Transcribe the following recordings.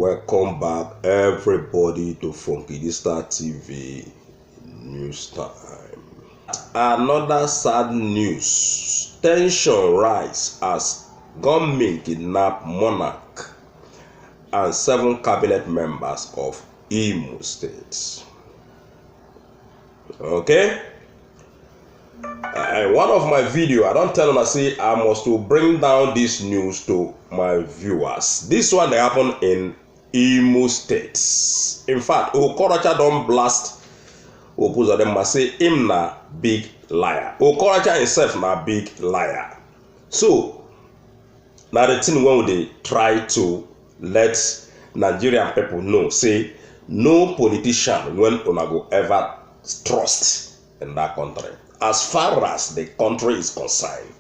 Welcome back, everybody, to Funkydista TV News Time. Another sad news: tension rise as gunmen kidnap monarch and 7 cabinet members of Imo State. Okay. One of my video, I don't tell them, I say I must to bring down this news to my viewers. This one they happen in Imo State. In fact, Okorocha don't blast Opoza them must say him na big liar. Okorocha himself na big liar. So now the thing when they try to let Nigerian people know, say no politician when una go ever trust in that country. As far as the country is concerned,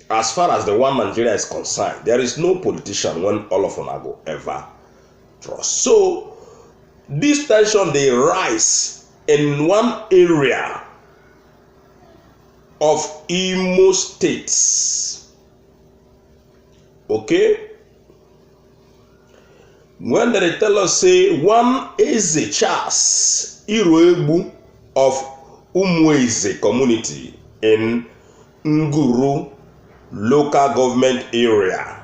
as far as the one Nigeria is concerned, there is no politician when all of them go ever trust. So this tension they rise in one area of Imo State. Okay? When they tell us say one is a Charles Iruegbu of Umueze community in Nguru local government area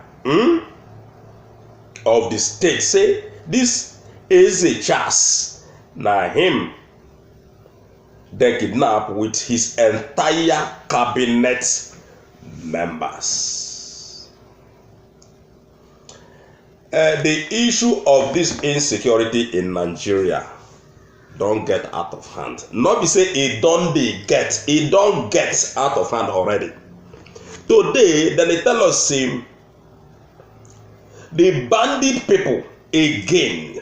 of the state, say this is a Charles na him they kidnap with his entire cabinet members. The issue of this insecurity in Nigeria don't get out of hand. Not be say it don't get out of hand already. Today, then they tell us say the bandit people again,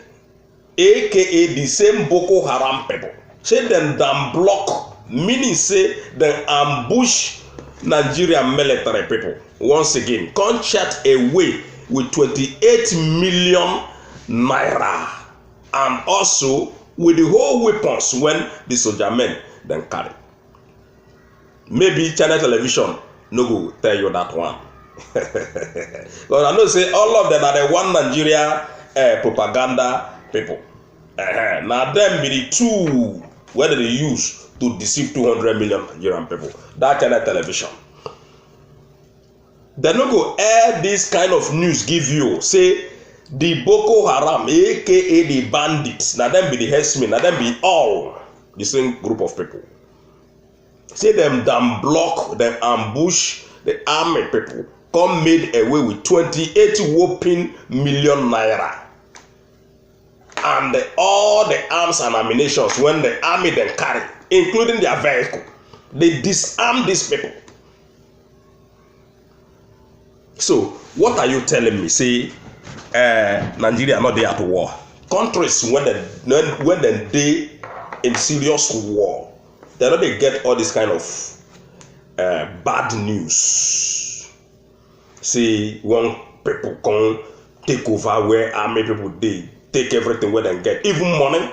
aka the same Boko Haram people, say them damn block, meaning say they ambush Nigerian military people once again, come chat away with 28 million naira and also with the whole weapons when the soldier men then carry. Maybe Channel Television no go tell you that one. Because I know say all of them are the one Nigeria propaganda people. Now them be the two where they use to deceive 200 million Nigerian people. That Channel Television. They no go air this kind of news give you say the Boko Haram, aka the bandits, now them be the herdsmen, now them be all the same group of people. Say them damn block, them ambush the army people, come made away with 28 whopping million naira. And all the arms and ammunition when the army then carry, including their vehicle, they disarm these people. So what are you telling me? Say Nigeria not there at war. Countries when they in serious war, they know they get all this kind of bad news. See, when people come take over where army people they take everything where they get, even money,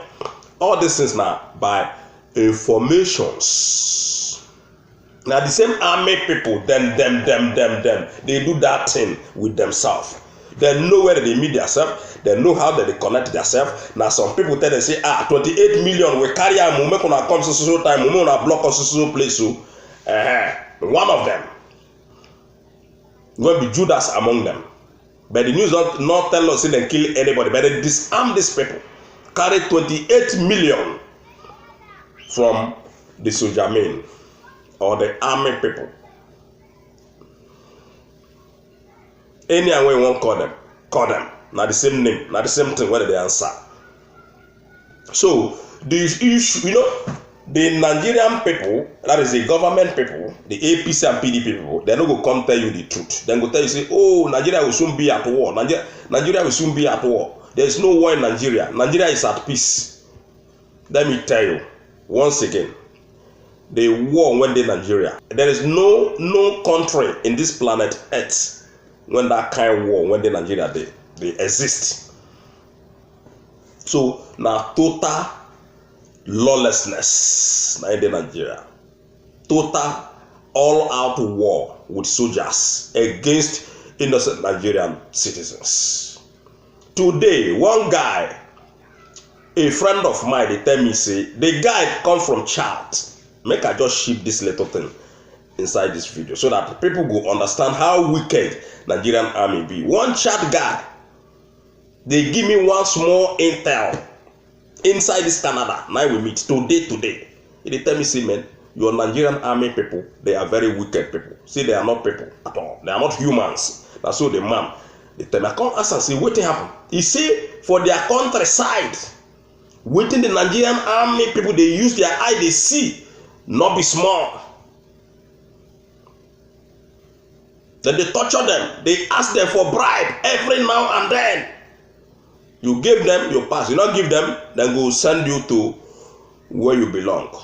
all these things now by informations. Now the same army people, them, they do that thing with themselves. They know where they meet themselves. They know how they connect themselves. Now some people tell them say, 28 million we carry a moment on come so time, we on block us so place. So one of them will be Judas among them. But the news not tell us they kill anybody, but they disarm these people. Carry 28 million from the soldier men or the army people. Any way you want call them. Not the same name, not the same thing whether they answer. So the issue, the Nigerian people, that is the government people, the APC and PDP people, they no go come tell you the truth. Then go tell you say, oh, Nigeria will soon be at war. Nigeria will soon be at war. There is no war in Nigeria. Nigeria is at peace. Let me tell you once again. The war when they Nigeria. There is no country in this planet Earth when that kind of war when they Nigeria they exist. So now total lawlessness in Nigeria. Total all out war with soldiers against innocent Nigerian citizens. Today, one guy, a friend of mine, they tell me, say, the guy come from Chad. Make I just ship this little thing inside this video so that people go understand how wicked Nigerian army be. One Chad guy, they give me one small intel inside this Canada. Now we meet today. They tell me, say, man, your Nigerian army people, they are very wicked people. See, they are not people at all. They are not humans. That's so the man. They tell me, I come ask and say, what happened? He say, for their countryside, within the Nigerian army people, they use their eye, they see, not be small. Then they torture them. They ask them for bribe every now and then. You give them, you pass. You not give them, then go send you to where you belong.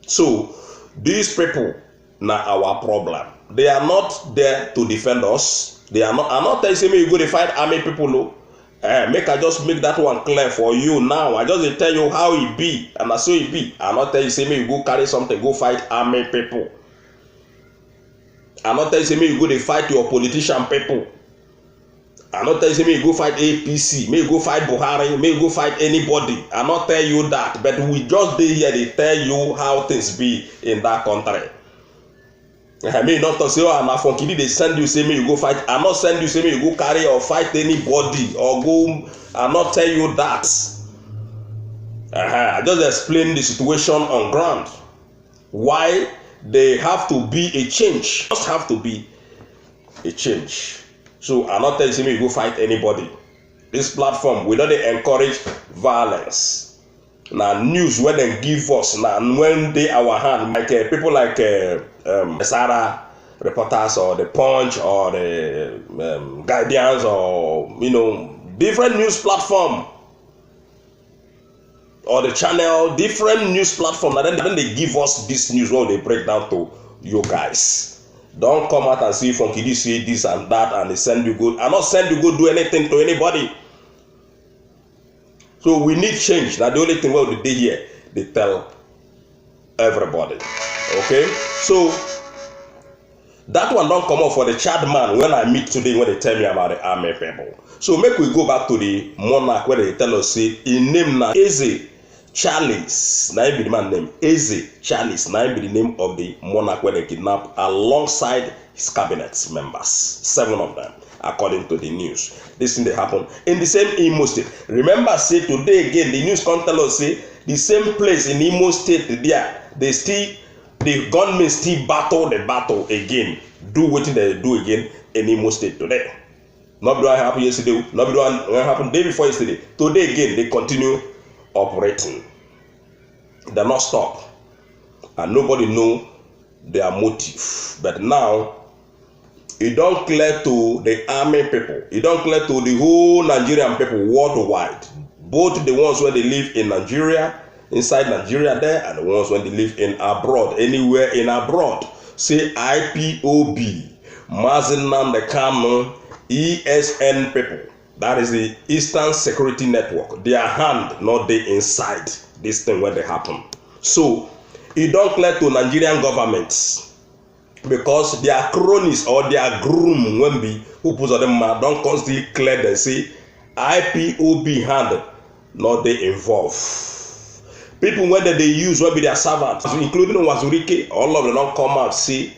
So, these people now our problem. They are not there to defend us. They are not. I'm not telling you go to fight army people. No. Make I just make that one clear for you now. I just tell you how it be, and that's so it be. I'm not telling you say me you go carry something, go fight army people. I'm not telling you say me you go to fight your politician people. I'm not telling you say me you go fight APC, me you go fight Buhari, me you go fight anybody. I'm not tell you that, but we just dey here they tell you how things be in that country. I mean not to say oh na from Kidi they send you say me you go fight. I'm not send you say me you go carry or fight anybody or go. I'm not tell you that. I just explain the situation on ground. Why they have to be a change. Just have to be a change. So I'm not telling you you go fight anybody. This platform we don't encourage violence. Now news when they give us now when they our hand like people like Sarah reporters or the Punch or the Guardians or different news platform or the channel different news platform. And then they give us this news what they break down to you guys. Don't come out and see from Kidi say this and that and they send you go. I'm not send you go do anything to anybody. So we need change. Now the only thing what they here, they tell everybody. Okay? So that one don't come up for the Chad man when I meet today when they tell me about the army people. So make we go back to the monarch where they tell us say in name now Eze Charles, now be the man name Eze Charles, now be the name of the monarch where they kidnap alongside his cabinet members, 7 of them, according to the news. This thing they happen in the same Imo State. Remember, say today again, the news can tell us say the same place in Imo State there, the gunmen still battle the battle again. Do what they do again in Imo State today. Not what happened yesterday, not what happened day before yesterday. Today again, they continue operating. They're not stop. And nobody know their motive. But now, it don't clear to the army people. It don't clear to the whole Nigerian people worldwide. Both the ones where they live in Nigeria, inside Nigeria there, and the ones when they live in abroad, anywhere in abroad. Say IPOB, Mazi Nnamdi Kanu, ESN people. That is the Eastern Security Network. Their hand not they inside this thing where they happen. So it don't clear to Nigerian governments because their cronies or their groom when be who put on them don't constantly clear them say IPOB hand not they involve. People when they use will be their servants, including Wazurike, all of them don't come out say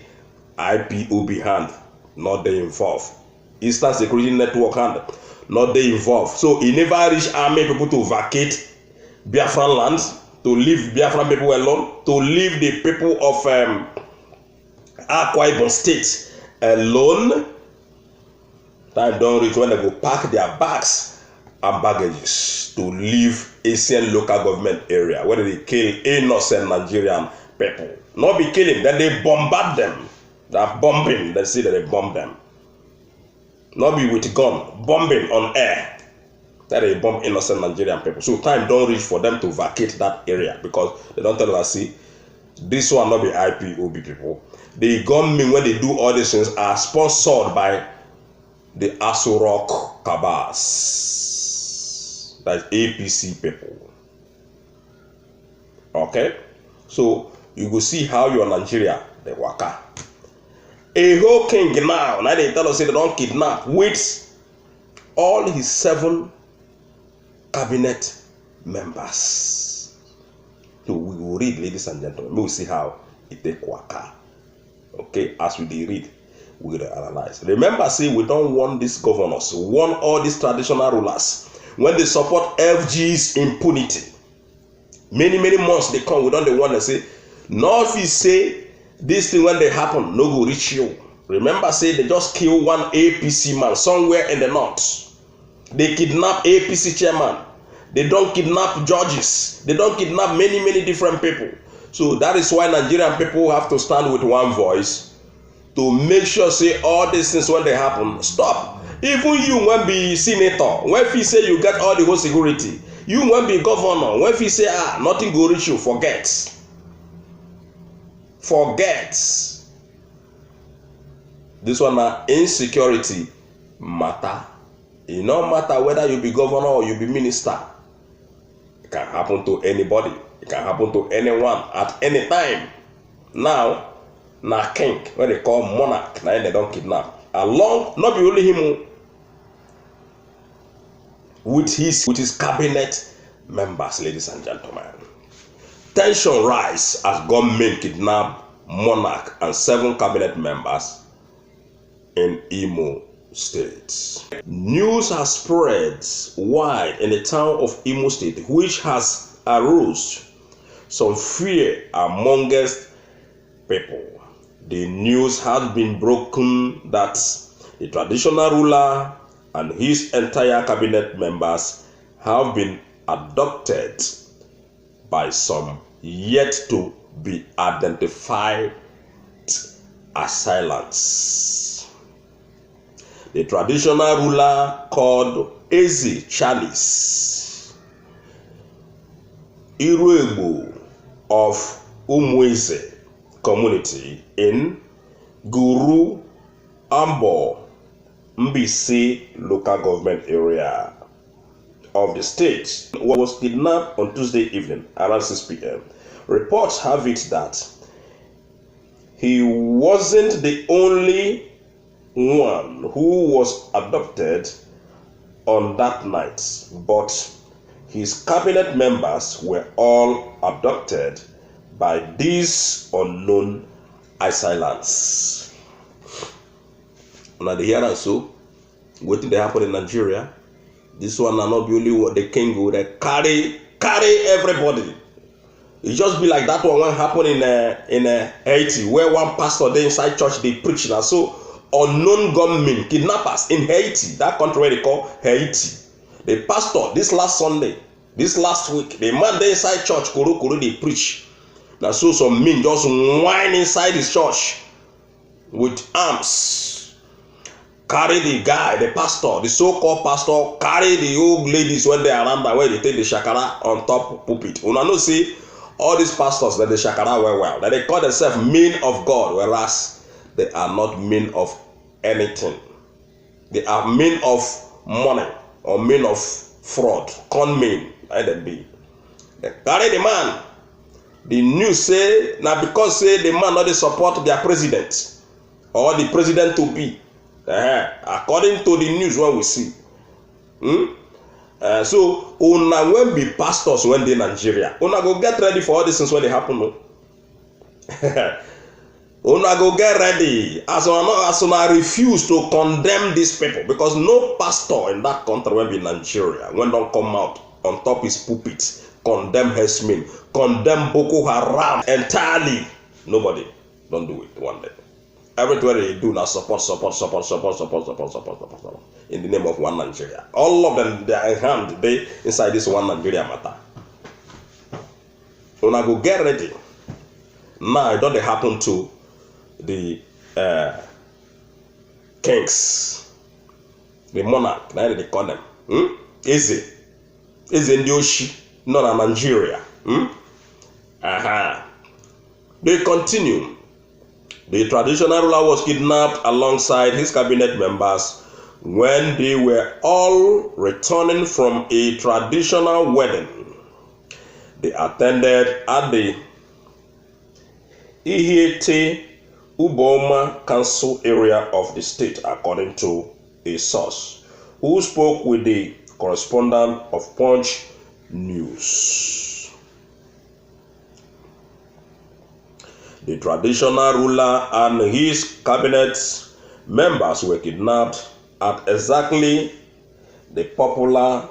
IPOB hand not they involve. Eastern Security Network hand not they involved. So he never reach army people to vacate Biafran lands, to leave Biafran people alone, to leave the people of Akwa Ibom State alone. Time don't reach when they go pack their bags and baggages to leave Asian local government area where they kill innocent Nigerian people. Not be killing, then they bombard them. They're bombing, they see that they bomb them. Not be with gun, bombing on air. That they bomb innocent Nigerian people. So time don't reach for them to vacate that area because they don't tell us, see, this one not be IPOB people. The gunmen when they do all these things are sponsored by the Aso Rock Cabas. That's APC people. Okay? So you will see how your Nigeria they waka. A whole king now they tell us they don't kidnap with all his 7 cabinet members. So we will read, ladies and gentlemen. We will see how it take waka. Okay, as we read, we will analyze. Remember, say we don't want these governors, we want all these traditional rulers. When they support FG's impunity, many months they come, we don't want to say, no, if you say this thing when they happen, no go reach you. Remember, say they just kill one APC man somewhere in the north. They kidnap APC chairman. They don't kidnap judges. They don't kidnap many different people. So that is why Nigerian people have to stand with one voice to make sure, say, all these things when they happen, stop. Even you when be senator, when you say you get all the whole security, you when be governor, when you say nothing go reach you, forget. This one na insecurity matter. It no matter whether you be governor or you be minister. It can happen to anybody. It can happen to anyone at any time. Now, na king, when they call monarch, now they don't kidnap. Along, not be only him, with his cabinet members, ladies and gentlemen. Tension rise as government kidnap monarch and 7 cabinet members in Imo State. News has spread wide in the town of Imo State, which has aroused some fear amongst people. The news has been broken that the traditional ruler and his entire cabinet members have been abducted by some yet to be identified assailants. The traditional ruler called Eze Charles Iruegbu of Umueze community in Guru Ambo Mbisi local government area of the state was kidnapped on Tuesday evening around 6 p.m. Reports have it that he wasn't the only one who was abducted on that night, but his cabinet members were all abducted by these unknown assailants. Now the here and so, what did happen in Nigeria? This one are not only what the king would carry everybody. It just be like that one when happened in Haiti, where one pastor there inside church they preach now. So unknown gunmen, kidnappers in Haiti, that country where they call Haiti. The pastor this last week, the man there inside church, Kuru they preach. Now so some men just whine inside his church with arms. Carry the guy, the pastor, the so-called pastor, carry the old ladies when they are around that way they take the shakara on top pulpit. Una know see all these pastors that the shakara well, that they call themselves men of God, whereas they are not men of anything. They are men of money or men of fraud, con men, let them be. They carry the man. The news say now because say the man not they support their president or the president to be. According to the news what we see. So una when be pastors when they Nigeria, una go get ready for all these things when they happen. No? Una go get ready as una refuse to condemn these people, because no pastor in that country when be Nigeria when don't come out on top his pulpit condemn herdsmen, condemn Boko Haram entirely. Nobody don't do it one day. Everywhere they do now support in the name of one Nigeria. All of them they are in hand they inside this one Nigeria matter. When I go get ready. Now it don't happen to the kings, the monarch, now they call them. Eze Ndioshi, not a Nigeria. They continue. The traditional ruler was kidnapped alongside his cabinet members when they were all returning from a traditional wedding they attended at the Ihete Uboma Council area of the state, according to a source. who spoke with the correspondent of Punch News. The traditional ruler and his cabinet members were kidnapped at exactly the popular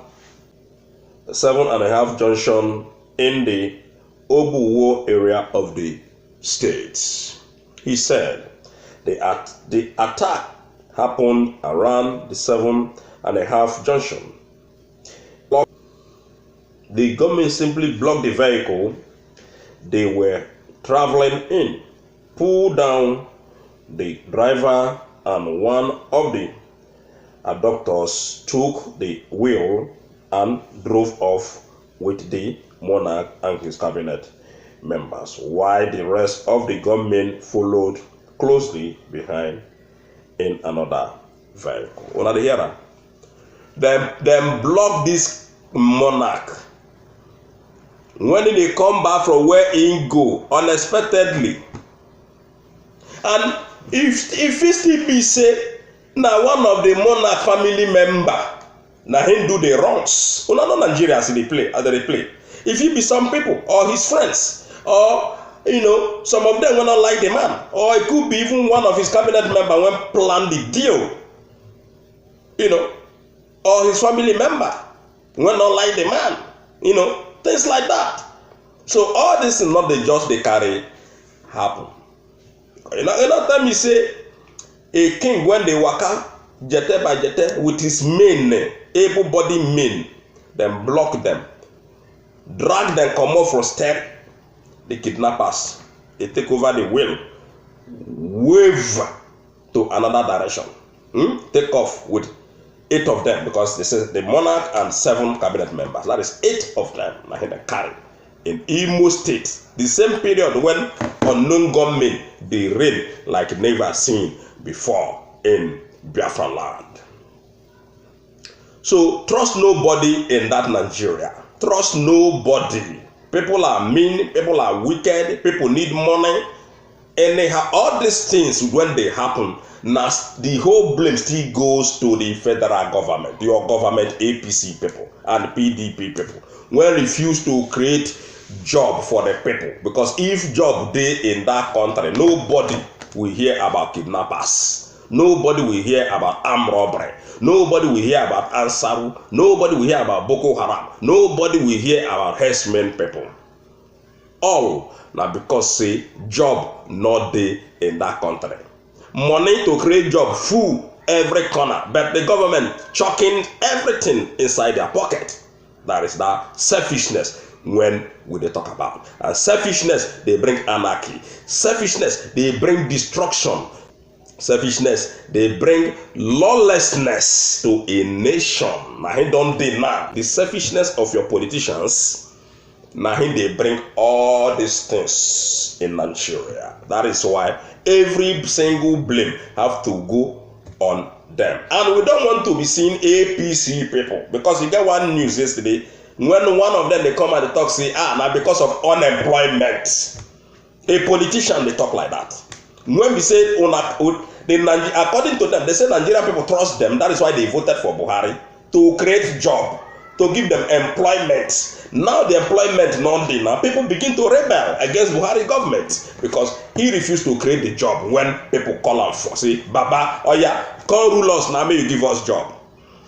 7.5 junction in the Obuwo area of the state. He said the attack happened around the 7.5 junction. The government simply blocked the vehicle they were traveling in, pulled down the driver, and one of the abductors took the wheel and drove off with the monarch and his cabinet members, while the rest of the government followed closely behind in another vehicle. Una dey hear am? Them block this monarch when they come back from where he go unexpectedly, and if it still be say na one of the monarch family member na him do the wrongs, una know Nigeria as they play. If it be some people or his friends, or some of them will not like the man, or it could be even one of his cabinet member when plan the deal, or his family member will not like the man, things like that. So all this is not the just they carry happen. Tell me say a king when they waka jete by jete with his men, able-bodied men, then block them, drag them, come off from step. The kidnappers, they take over the wheel, wave to another direction, take off with 8 of them, because they say the monarch and 7 cabinet members. That is 8 of them. Now they carry in Imo State, the same period when unknown gunmen they reign like never seen before in Biafra land. So trust nobody in that Nigeria. Trust nobody. People are mean, people are wicked, people need money. Anyhow, all these things when they happen, now the whole blame still goes to the federal government, your government, APC people and PDP people, when refuse to create job for the people. Because if job dey in that country, nobody will hear about kidnappers. Nobody will hear about armed robbery. Nobody will hear about Ansaru. Nobody will hear about Boko Haram. Nobody will hear about herdsmen people. All now because say job not dey in that country. Money to create job full every corner, but the government chucking everything inside their pocket. That is that selfishness when we dey talk about. And selfishness, they bring anarchy. Selfishness, they bring destruction. Selfishness, they bring lawlessness to a nation. Now he don't deny the selfishness of your politicians. Now he they bring all these things in Nigeria. That is why every single blame have to go on them. And we don't want to be seeing APC people, because you get one news yesterday when one of them they come and they talk say now because of unemployment. A politician they talk like that. When we say according to them, they say Nigerian people trust them. That is why they voted for Buhari to create job, to give them employment. Now the employment not there. Now people begin to rebel against Buhari government because he refused to create the job when people call him for. Say, Baba, oh yeah, come rule us now, may you give us job.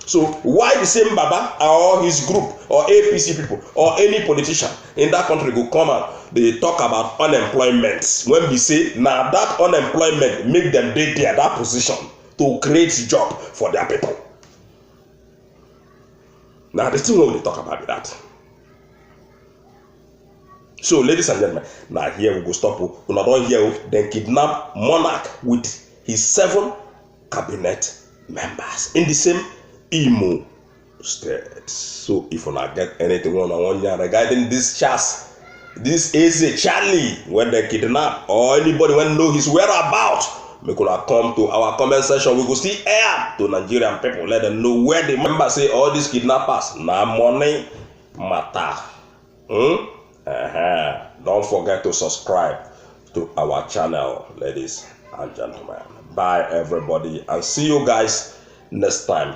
So why the same Baba or his group or APC people or any politician in that country go come out, they talk about unemployment when we say now that unemployment make them dey there that position to create job for their people. Now the thing when we talk about that. So ladies and gentlemen, now here we go stop. We not don hear then kidnap monarch with his 7 cabinet members in the same Imo State. So if you not get anything on regarding this chance, this is a Charlie when they kidnap or anybody when know his whereabouts, we could have come to our comment section. We could still air to Nigerian people, let them know where the members say all these kidnappers now money matter. Don't forget to subscribe to our channel, ladies and gentlemen. Bye everybody, and see you guys next time.